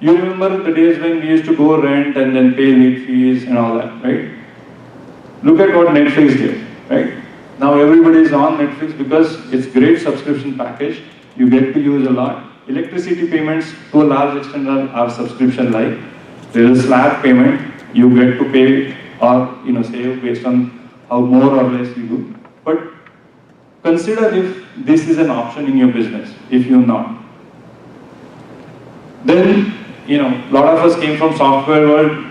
You remember the days when we used to go rent and then pay late fees and all that, right? Look at what Netflix did, right? Now everybody is on Netflix because it's great subscription package. You get to use a lot. Electricity payments to a large extent are subscription like. There is a slab payment. You get to pay or save based on how more or less you do. But consider if this is an option in your business. If you're not, then a lot of us came from software world.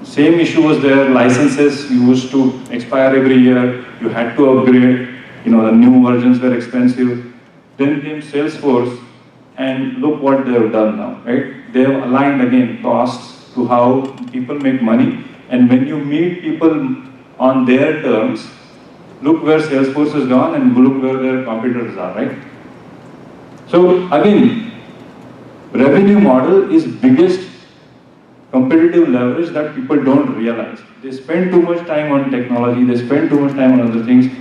Same issue was there. Licenses used to expire every year. You had to upgrade. The new versions were expensive. Then came Salesforce, and look what they have done now, right? They have aligned again costs to how people make money. And when you meet people on their terms, look where Salesforce has gone and look where their competitors are, right? So again, revenue model is biggest competitive leverage that people don't realize. They spend too much time on technology, they spend too much time on other things.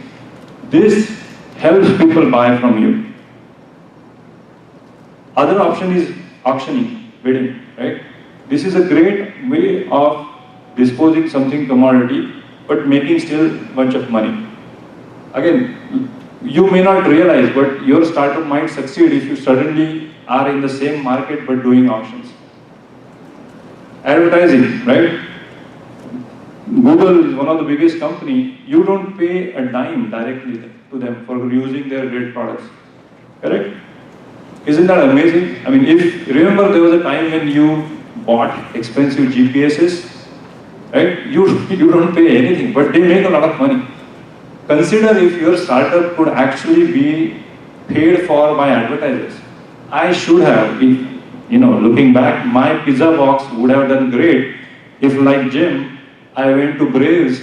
This helps people buy from you. Other option is auctioning, bidding, right? This is a great way of disposing something commodity, but making still bunch of money. Again, you may not realize, but your startup might succeed if you suddenly are in the same market but doing auctions. Advertising, right? Google is one of the biggest company. You don't pay a dime directly to them for using their great products, correct? Isn't that amazing? I mean, if remember there was a time when you bought expensive GPSs, right? You don't pay anything, but they make a lot of money. Consider if your startup could actually be paid for by advertisers. I should have, looking back, my pizza box would have done great if, like Jim, I went to Braves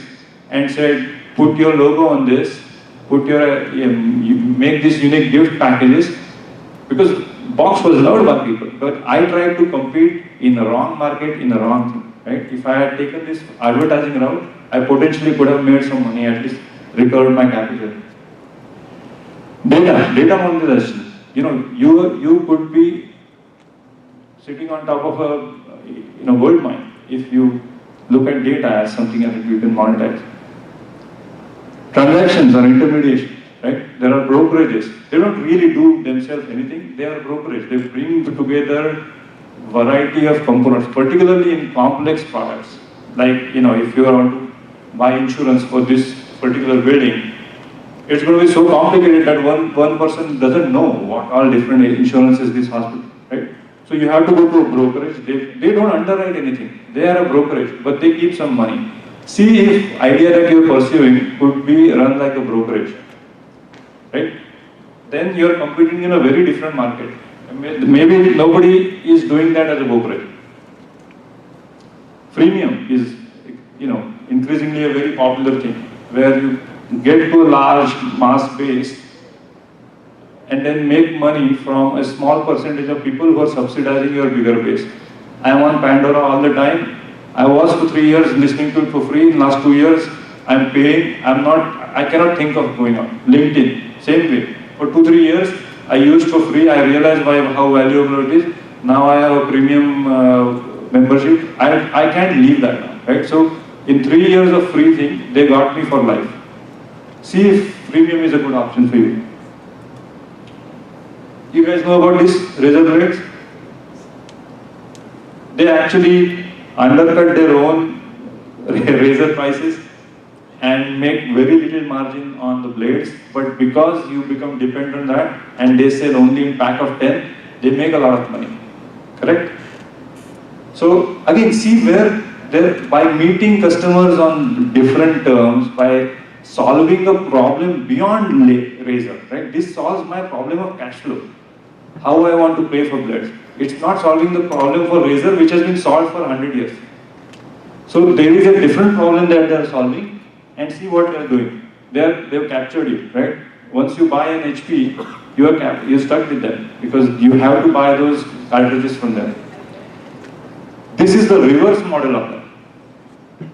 and said, put your logo on this, make this unique gift packages, because box was loved by people. But I tried to compete in the wrong market, in the wrong thing, right? If I had taken this advertising route, I potentially could have made some money, at least recovered my capital. Data monetization. You could be sitting on top of a gold mine if you look at data as something that you can monetize. Transactions or intermediation, right? There are brokerages. They don't really do themselves anything. They are brokerage. They bring together variety of components, particularly in complex products. Like if you want to buy insurance for this particular building, it's going to be so complicated that one person doesn't know what all different insurances this hospital, right? So you have to go to a brokerage. They don't underwrite anything. They are a brokerage, but they keep some money. See if idea that you're pursuing could be run like a brokerage, right? Then you're competing in a very different market. Maybe nobody is doing that as a brokerage. Freemium is, increasingly a very popular thing, where you get to a large mass base and then make money from a small percentage of people who are subsidizing your bigger base. I am on Pandora all the time. I was for 3 years listening to it for free. In the last 2 years, I'm paying. I cannot think of going on. LinkedIn, same way. For 2-3 years, I used for free. I realized how valuable it is. Now I have a premium membership. I can't leave that now, right? So in 3 years of free thing, they got me for life. See if premium is a good option for you. You guys know about this razor blades? They actually undercut their own razor prices and make very little margin on the blades, but because you become dependent on that and they sell only in pack of 10, they make a lot of money, correct? So again, see where by meeting customers on different terms, by solving a problem beyond razor, right? This solves my problem of cash flow. How I want to pay for blades. It's not solving the problem for razor which has been solved for 100 years. So there is a different problem that they are solving, and see what they are doing. They've captured you, right? Once you buy an HP, you're stuck with them because you have to buy those cartridges from them. This is the reverse model of that.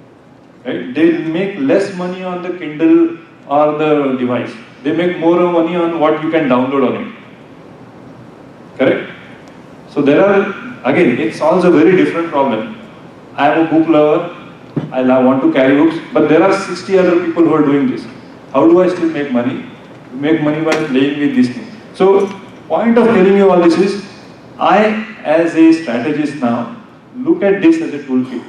Right? They make less money on the Kindle or the device. They make more money on what you can download on it. Correct? So there are Again, it solves a very different problem. I am a book lover, want to carry books, but there are 60 other people who are doing this. How do I still make money? Make money by playing with these things. So, point of telling you all this is, I, as a strategist now, look at this as a toolkit.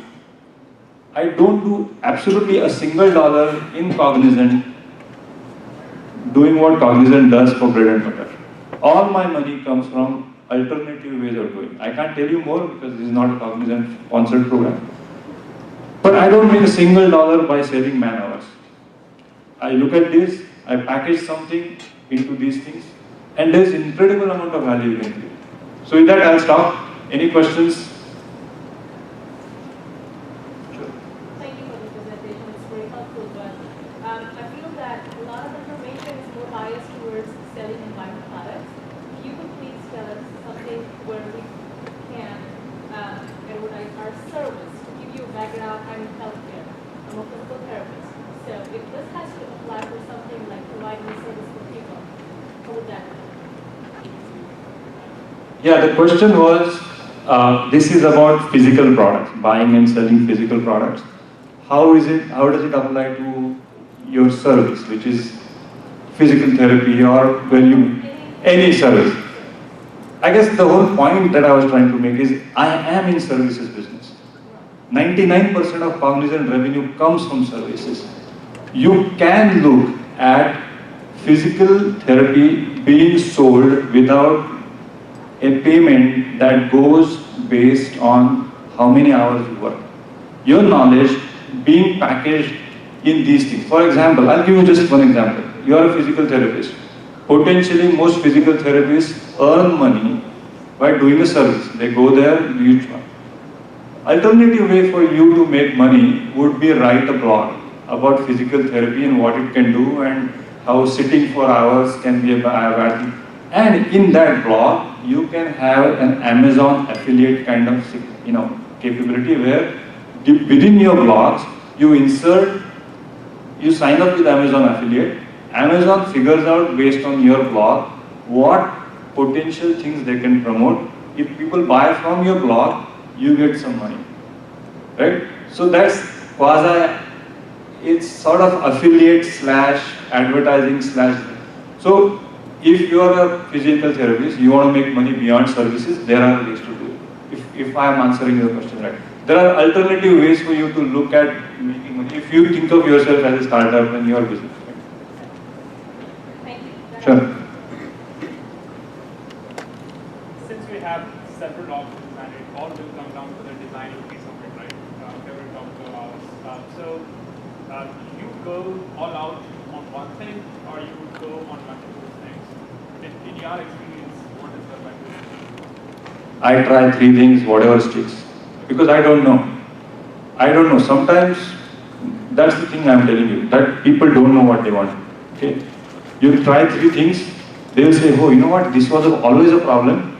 I don't do absolutely a single dollar in Cognizant doing what Cognizant does for bread and butter. All my money comes from alternative ways of doing. I can't tell you more because this is not a Cognizant sponsored program. But I don't make a single dollar by selling man hours. I look at this, I package something into these things, and there's incredible amount of value in it. So with that, I'll stop. Any questions? Thank you for the presentation. It's very helpful. But I feel that a lot of information is more biased towards selling and buying products. If you could please tell us something where we can advertise our service. To give you a background, I'm in healthcare. I'm a physical therapist. So if this has to apply for something like providing a service for people, how would that be? Yeah, the question was, this is about physical products, buying and selling physical products. How does it apply to your service, which is physical therapy or any service? I guess the whole point that I was trying to make is, I am in services business. 99% of Cognizant revenue comes from services. You can look at physical therapy being sold without a payment that goes based on how many hours you work. Your knowledge being packaged in these things. For example, I'll give you just one example. You are a physical therapist. Potentially, most physical therapists earn money by doing a service. They go there, alternative way for you to make money would be write a blog about physical therapy and what it can do and how sitting for hours can be a bad thing. And in that blog, you can have an Amazon affiliate kind of capability where within your blogs, you sign up with Amazon affiliate. Amazon figures out based on your blog what potential things they can promote. If people buy from your blog, you get some money, right? So that's it's sort of affiliate / advertising / so if you are a physical therapist, you want to make money beyond services, there are ways to do it. If I am answering your question right. There are alternative ways for you to look at making money. If you think of yourself as a startup and your business. Right? Thank you. Sure. Since we have several options and it all will come down to the designing piece of it, right? Every talk to ours. So you go all out on one thing or you go on multiple things? In your experience, what is the better? I try 3 things, whatever sticks. Because I don't know. Sometimes that's the thing I'm telling you, that people don't know what they want. Okay? You try 3 things, they will say, oh, you know what, this was always a problem.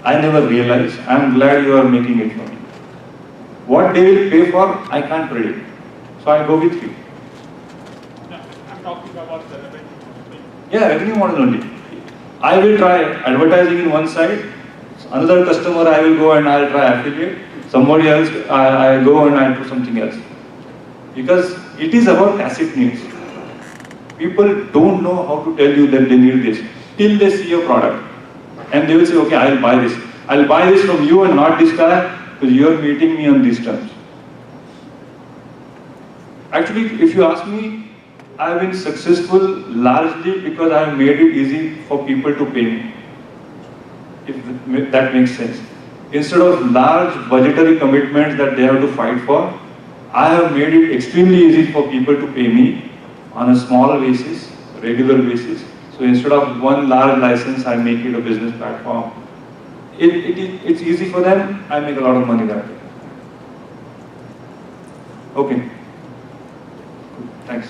I never realized. I'm glad you are making it for me. What they will pay for, I can't predict. So I go with 3. No, I'm talking about the revenue. Yeah, revenue model only. I will try advertising in one side. Another customer, I will go and I'll try affiliate. Somebody else, I go and I'll do something else. Because it is about tacit needs. People don't know how to tell you that they need this till they see your product. And they will say, okay, I'll buy this. I'll buy this from you and not this guy because you're meeting me on these terms. Actually, if you ask me, I've been successful largely because I've made it easy for people to pay me. If that makes sense. Instead of large budgetary commitments that they have to fight for, I have made it extremely easy for people to pay me on a small basis, regular basis. So instead of one large license, I make it a business platform. It's easy for them, I make a lot of money that way. Okay. Thanks.